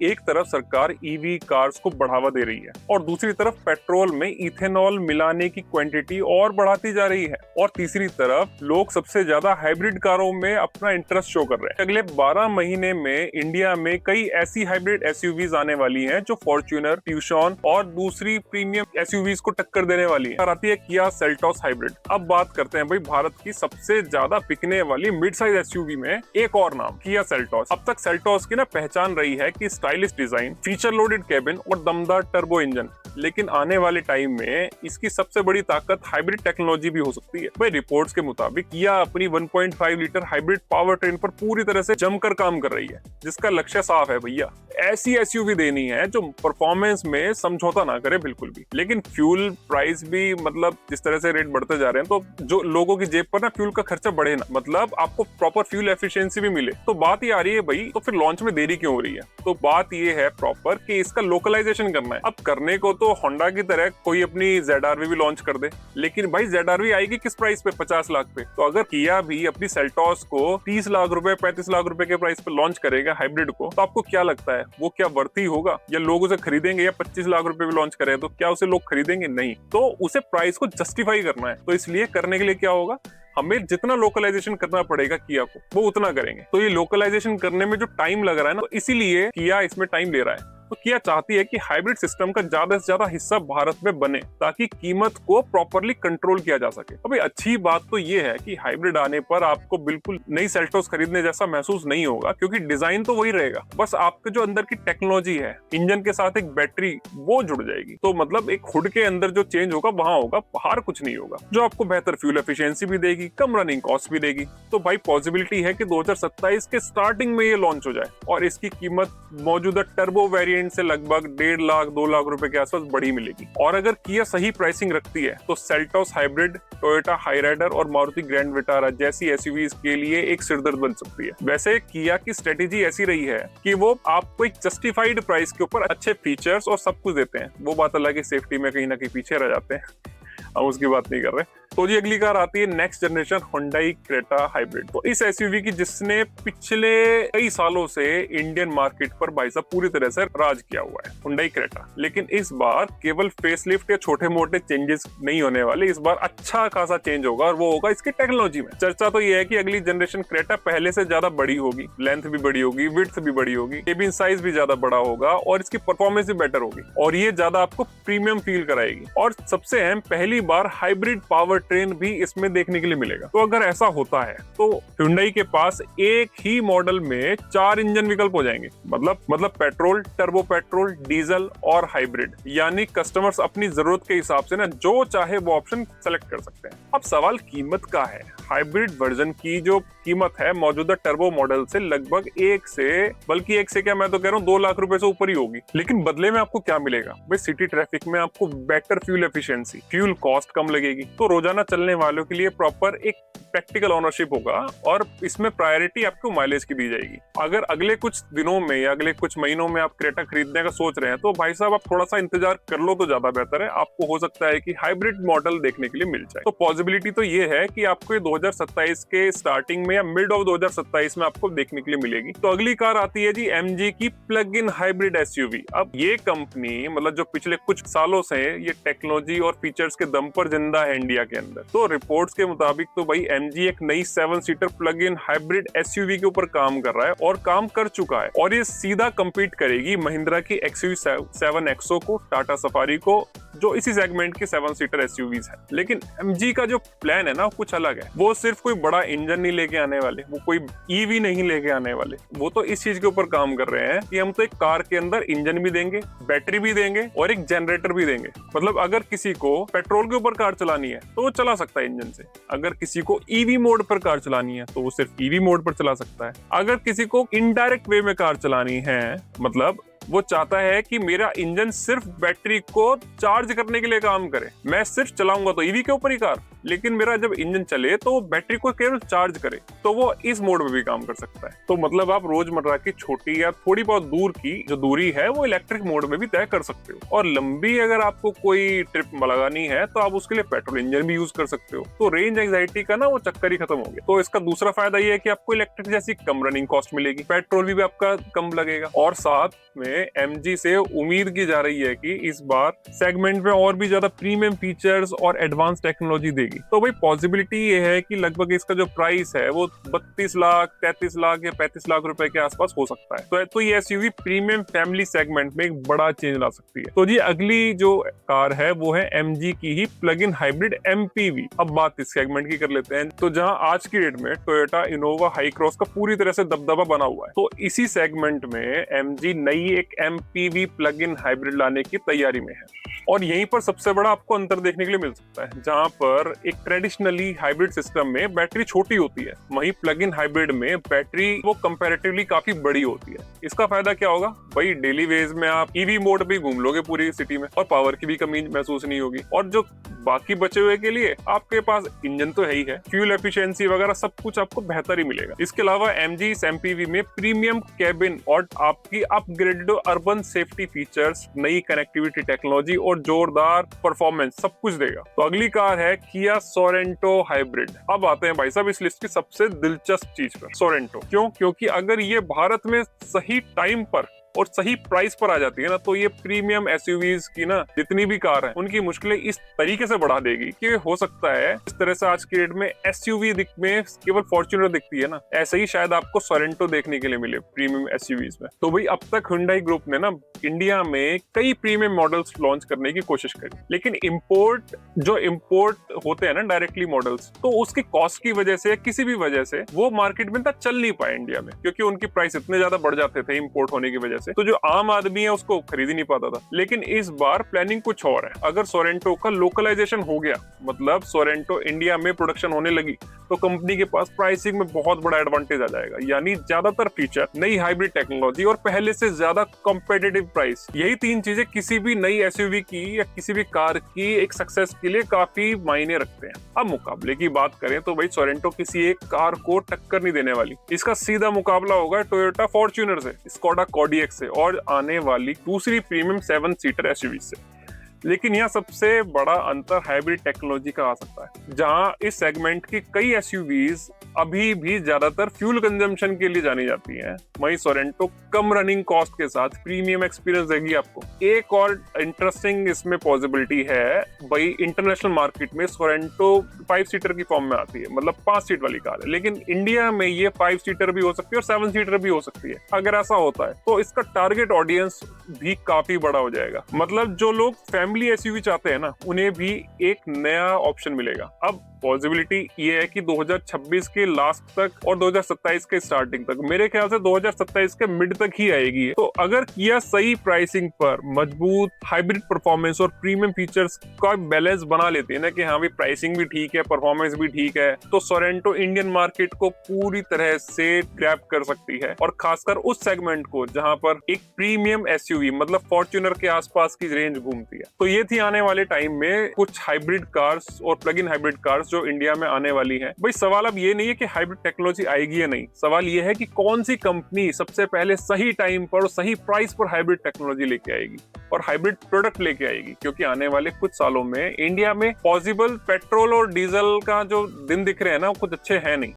एक तरफ सरकार ईवी कार्स को बढ़ावा दे रही है और दूसरी तरफ पेट्रोल में इथेनॉल मिलाने की क्वांटिटी और बढ़ाती जा रही है, और तीसरी तरफ लोग सबसे ज्यादा हाइब्रिड कारों में अपना इंटरेस्ट शो कर रहे हैं। अगले 12 महीने में इंडिया में कई ऐसी हाइब्रिड एसयूवीज आने वाली हैं जो फॉर्च्यूनर, ट्यूशन और दूसरी प्रीमियम एसयूवीज को टक्कर देने वाली है। आती है किया सेल्टोस हाइब्रिड। अब बात करते हैं भाई भारत की सबसे ज्यादा बिकने वाली मिड साइज एसयूवी में एक और नाम, किया सेल्टोस। अब तक सेल्टोस की पहचान रही है कि stylish design, feature loaded cabin और दमदार टर्बो इंजन, लेकिन आने वाले टाइम में इसकी सबसे बड़ी ताकत हाइब्रिड टेक्नोलॉजी भी हो सकती है। भाई रिपोर्ट्स के मुताबिक किया अपनी 1.5 लीटर हाइब्रिड पावर ट्रेन पर पूरी तरह से जमकर काम कर रही है, जिसका लक्ष्य साफ है भैया, ऐसी एसयूवी देनी है जो परफॉर्मेंस में समझौता ना करे बिल्कुल भी, लेकिन फ्यूल प्राइस भी मतलब जिस तरह से रेट बढ़ते जा रहे हैं तो जो लोगों की जेब पर फ्यूल का खर्चा बढ़े ना, मतलब आपको प्रॉपर फ्यूल एफिशिएंसी भी मिले। तो बात ये आ रही है भाई, तो फिर लॉन्च में देरी क्यों हो रही है? तो बात ये है प्रॉपर कि इसका लोकलाइजेशन करना है। अब करने को तो होंडा की तरह कोई अपनी ZR-V भी लॉन्च कर दे, लेकिन भाई ZR-V आएगी किस प्राइस पे? 50 लाख पे। तो अगर किया भी अपनी सेल्टोस को 30 लाख रुपए, 35 लाख रुपए के प्राइस पे लॉन्च करेगा हाइब्रिड को, तो आपको क्या लगता है वो क्या वर्ती होगा, या लोग उसे खरीदेंगे? या 25 लाख रुपए भी लॉन्च करे तो क्या उसे लोग खरीदेंगे? नहीं। तो उसे प्राइस को जस्टिफाई करना है, तो इसलिए करने के लिए क्या होगा, हमें जितना लोकलाइजेशन करना पड़ेगा किया को, वो उतना करेंगे। तो ये लोकलाइजेशन करने में जो टाइम लग रहा है ना, तो इसीलिए किया इसमें टाइम ले रहा है। तो किया चाहती है कि हाइब्रिड सिस्टम का ज्यादा से ज्यादा हिस्सा भारत में बने, ताकि कीमत को प्रॉपर्ली कंट्रोल किया जा सके। अभी अच्छी बात तो ये है कि हाइब्रिड आने पर आपको बिल्कुल नई सेल्टोस खरीदने जैसा महसूस नहीं होगा, क्योंकि डिजाइन तो वही रहेगा, बस आपके जो अंदर की टेक्नोलॉजी है, इंजन के साथ एक बैटरी, वो जुड़ जाएगी। तो मतलब एक हुड के अंदर जो चेंज होगा वहां होगा, बाहर कुछ नहीं होगा, जो आपको बेहतर फ्यूल एफिशिएंसी भी देगी, कम रनिंग कॉस्ट भी देगी। तो भाई पॉसिबिलिटी है कि 2027 के स्टार्टिंग में ये लॉन्च हो जाए, और इसकी कीमत मौजूदा टर्बो वेरिएंट से लगभग 1.5 लाख 2 लाख रुपए के आसपास बढ़ी मिलेगी। और अगर किया सही प्राइसिंग रखती है तो सेल्टोस हाइब्रिड टोयोटा हाईराइडर और मारुति ग्रैंड विटारा जैसी एसयूवीज के लिए एक सिरदर्द बन सकती है। वैसे किया की स्ट्रेटेजी ऐसी रही है कि वो आपको एक जस्टिफाइड प्राइस के ऊपर अच्छे फीचर्स और सब कुछ देते हैं। वो बात अलग है, सेफ्टी में कहीं ना कहीं पीछे रह जाते हैं, हम उसकी बात नहीं कर रहे। तो जी अगली कार आती है next generation Hyundai Creta hybrid. तो इस एसयूवी की जिसने पिछले कई सालों से इंडियन मार्केट पर भाई साहब पूरी तरह से राज किया हुआ है, हुंडई क्रेटा। लेकिन इस बार केवल फेसलिफ्ट या छोटे मोटे चेंजेस नहीं होने वाले, इस बार अच्छा खासा चेंज होगा, और वो होगा इसकी टेक्नोलॉजी में। चर्चा तो ये है कि अगली जनरेशन क्रेटा पहले से ज्यादा बड़ी होगी, लेंथ भी बड़ी होगी, विड्थ भी बड़ी होगी, केबिन साइज भी ज्यादा बड़ा होगा, और इसकी परफॉर्मेंस भी बेटर होगी, और ये ज्यादा आपको प्रीमियम फील कराएगी। और सबसे अहम, पहली बार हाइब्रिड पावर ट्रेन भी इसमें देखने के लिए मिलेगा। तो अगर ऐसा होता है तो Hyundai के पास एक ही मॉडल में 4 इंजन विकल्प हो जाएंगे, मतलब पेट्रोल, टर्बो पेट्रोल, डीजल और हाइब्रिड। यानी कस्टमर्स अपनी जरूरत के हिसाब से जो चाहे वो ऑप्शन सेलेक्ट कर सकते हैं। अब सवाल कीमत का है। हाइब्रिड वर्जन की जो कीमत है मौजूदा टर्बो मॉडल से लगभग एक से क्या, मैं तो कह रहा हूँ 2 लाख रुपए से ऊपर ही होगी। लेकिन बदले में आपको क्या मिलेगा भाई? सिटी ट्रैफिक में आपको better fuel efficiency, fuel cost कम लगेगी, तो रोजाना चलने वालों के लिए प्रॉपर एक प्रैक्टिकल ओनरशिप होगा, और इसमें प्रायोरिटी आपको माइलेज की दी जाएगी। अगर अगले कुछ दिनों में या अगले कुछ महीनों में आप क्रेटा खरीदने का सोच रहे हैं तो भाई साहब आप थोड़ा सा इंतजार कर लो तो ज्यादा बेहतर है। आपको हो सकता है कि हाइब्रिड मॉडल देखने के लिए मिल जाए। तो पॉसिबिलिटी तो ये है कि आपको 2027 के स्टार्टिंग में या मिड ऑफ 2027 में आपको देखने के लिए मिलेगी। तो अगली कार आती है जी MG की प्लग इन हाइब्रिड एसयूवी। अब ये कंपनी मतलब जो पिछले कुछ सालों से ये टेक्नोलॉजी और फीचर्स के दम पर जिंदा है इंडिया के अंदर। तो रिपोर्ट्स के मुताबिक तो भाई MG एक नई 7 seater plug in hybrid SUV के ऊपर काम कर रहा है, और काम कर चुका है, और ये सीधा कम्पीट करेगी महिंद्रा की XUV7 एक्सो को, टाटा सफारी को, जो इसी सेगमेंट की 7 सीटर एसयूवीज है। लेकिन MG का जो प्लान है ना कुछ अलग है। वो सिर्फ कोई बड़ा इंजन नहीं लेके आने वाले, वो कोई ईवी नहीं लेके आने वाले, वो तो इस चीज के ऊपर काम कर रहे हैं कि हम तो एक कार के अंदर इंजन भी देंगे, बैटरी भी देंगे, और एक जनरेटर भी देंगे। मतलब अगर किसी को पेट्रोल के ऊपर कार चलानी है तो वो चला सकता है इंजन से, अगर किसी को ईवी मोड पर कार चलानी है तो वो सिर्फ ईवी मोड पर चला सकता है, अगर किसी को इनडायरेक्ट वे में कार चलानी है, मतलब वो चाहता है कि मेरा इंजन सिर्फ बैटरी को चार्ज करने के लिए काम करे, मैं सिर्फ चलाऊंगा तो ईवी के ऊपर ही कार, लेकिन मेरा जब इंजन चले तो बैटरी को केवल चार्ज करे, तो वो इस मोड में भी काम कर सकता है। तो मतलब आप रोजमर्रा की छोटी या थोड़ी बहुत दूर की जो दूरी है वो इलेक्ट्रिक मोड में भी तय कर सकते हो। और लंबी अगर आपको कोई ट्रिप लगानी है तो आप उसके लिए पेट्रोल इंजन भी यूज कर सकते हो। तो रेंज एंजाइटी का ना वो चक्कर ही खत्म हो गया। तो इसका दूसरा फायदा ये है कि आपको इलेक्ट्रिक जैसी कम रनिंग कॉस्ट मिलेगी, पेट्रोल भी आपका कम लगेगा। और साथ में MG से उम्मीद की जा रही है कि इस बार सेगमेंट में और भी ज्यादा प्रीमियम फीचर्स और एडवांस टेक्नोलॉजी देगी। तो भाई पॉसिबिलिटी ये है कि लगभग इसका जो प्राइस है वो 32 लाख, 33 लाख या 35 लाख रुपए के आसपास हो सकता है। तो ये एसयूवी प्रीमियम फैमिली सेगमेंट में एक बड़ा चेंज ला सकती है। तो जी अगली जो कार है वो है MG की ही प्लग इन हाइब्रिड MPV। अब बात इस सेगमेंट की कर लेते हैं। तो जहां आज की डेट में टोयोटा इनोवा हाई क्रॉस का पूरी तरह से दबदबा बना हुआ है, तो इसी सेगमेंट में MG नई एक MPV प्लग इन हाइब्रिड लाने की तैयारी में है। और यहीं पर सबसे बड़ा आपको अंतर देखने के लिए मिल सकता है। जहां पर एक ट्रेडिशनली हाइब्रिड सिस्टम में बैटरी छोटी होती है, वहीं प्लग इन हाइब्रिड में बैटरी वो कंपैरेटिवली काफी बड़ी होती है। इसका फायदा क्या होगा भाई, डेली वेज में आप ईवी मोड पे घूम लोगे पूरी सिटी में और पावर की भी कमी महसूस नहीं होगी। और जो बाकी बचे हुए के लिए आपके पास इंजन तो है ही है, फ्यूल एफिशिएंसी वगैरह सब कुछ आपको बेहतर ही मिलेगा। इसके अलावा MG इस MPV में प्रीमियम कैबिन और आपकी अपग्रेडेड अर्बन सेफ्टी फीचर्स, नई कनेक्टिविटी टेक्नोलॉजी और जोरदार परफॉर्मेंस सब कुछ देगा। तो अगली कार है किया सोरेंटो हाइब्रिड। अब आते हैं भाई साहब इस लिस्ट की सबसे दिलचस्प चीज पर, सोरेंटो। क्यों? क्योंकि अगर ये भारत में सही टाइम पर और सही प्राइस पर आ जाती है ना, तो ये प्रीमियम एसयूवीज की ना जितनी भी कार है उनकी मुश्किलें इस तरीके से बढ़ा देगी कि हो सकता है इस तरह से आज की डेट में एसयूवी में केवल फॉर्च्यूनर दिखती है ना, ऐसे ही शायद आपको सोरेंटो देखने के लिए मिले प्रीमियम एसयूवीज में। तो भाई अब तक हुंडई ग्रुप ने ना इंडिया में कई प्रीमियम मॉडल्स लॉन्च करने की कोशिश करी, लेकिन इंपोर्ट होते हैं ना डायरेक्टली मॉडल्स, तो उसकी कॉस्ट की वजह से किसी भी वजह से वो मार्केट में तक चल नहीं पाए इंडिया में, क्योंकि उनकी प्राइस इतने ज्यादा बढ़ जाते थे इंपोर्ट होने की वजह से, तो जो आम आदमी है उसको खरीद ही नहीं पाता था। लेकिन इस बार प्लानिंग कुछ और है। अगर सोरेंटो का लोकलाइजेशन हो गया, मतलब सोरेंटो इंडिया में प्रोडक्शन होने लगी, तो कंपनी के पास प्राइसिंग में बहुत बड़ा एडवांटेज आ जाएगा। यानी ज्यादातर फीचर, नई हाइब्रिड टेक्नोलॉजी और पहले से ज्यादा कॉम्पिटिटिव प्राइस, यही तीन चीजें किसी भी नई एसयूवी की या किसी भी कार की एक सक्सेस के लिए काफी मायने रखते हैं। अब मुकाबले की बात करें तो भाई सोरेंटो किसी एक कार को टक्कर नहीं देने वाली। इसका सीधा मुकाबला होगा टोयोटा फॉर्च्यूनर से, स्कोडा कॉर्डिएक से और आने वाली दूसरी प्रीमियम 7 सीटर एसयूवी से। लेकिन यह सबसे बड़ा अंतर हाइब्रिड टेक्नोलॉजी का आ सकता है, जहां इस सेगमेंट की कई एसयूवीज अभी भी ज्यादातर फ्यूल कंजम्पशन के लिए जानी जाती हैं, वहीं सोरेंटो कम रनिंग कॉस्ट के साथ प्रीमियम एक्सपीरियंस देगी आपको। एक और इंटरेस्टिंग इसमें पॉसिबिलिटी है भाई, इंटरनेशनल मार्केट में सोरेंटो 5 सीटर की फॉर्म में आती है, मतलब 5 सीट वाली कार है, लेकिन इंडिया में ये 5 सीटर भी हो सकती है और 7 सीटर भी हो सकती है। अगर ऐसा होता है तो इसका टारगेट ऑडियंस भी काफी बड़ा हो जाएगा। मतलब जो लोग फैमिली एसयूवी चाहते हैं ना, उन्हें भी एक नया ऑप्शन मिलेगा। अब पॉसिबिलिटी ये है कि 2026 के लास्ट तक और 2027 के स्टार्टिंग तक, मेरे ख्याल से 2027 के मिड तक ही आएगी। तो अगर किया सही प्राइसिंग पर मजबूत हाइब्रिड परफॉर्मेंस और प्रीमियम फीचर्स का बैलेंस बना लेती है ना, कि हाँ भाई प्राइसिंग भी ठीक है, परफॉर्मेंस भी ठीक है, तो सोरेंटो इंडियन मार्केट को पूरी तरह से ग्रैब कर सकती है। और खासकर उस सेगमेंट को जहां पर एक प्रीमियम एसयूवी मतलब फॉर्च्यूनर के आसपास की रेंज घूमती है। तो ये थी आने वाले टाइम में कुछ हाइब्रिड कार्स और प्लग इन हाइब्रिड कार्स जो इंडिया में आने वाली है। भाई सवाल अब ये नहीं है कि हाइब्रिड टेक्नोलॉजी आएगी या नहीं, सवाल ये है कि कौन सी कंपनी सबसे पहले सही टाइम पर और सही प्राइस पर हाइब्रिड टेक्नोलॉजी लेके आएगी और हाइब्रिड प्रोडक्ट लेके आएगी। क्योंकि आने वाले कुछ सालों में इंडिया में पॉसिबल पेट्रोल और डीजल का जो दिन दिख रहे हैं ना, वो कुछ अच्छे हैं नहीं।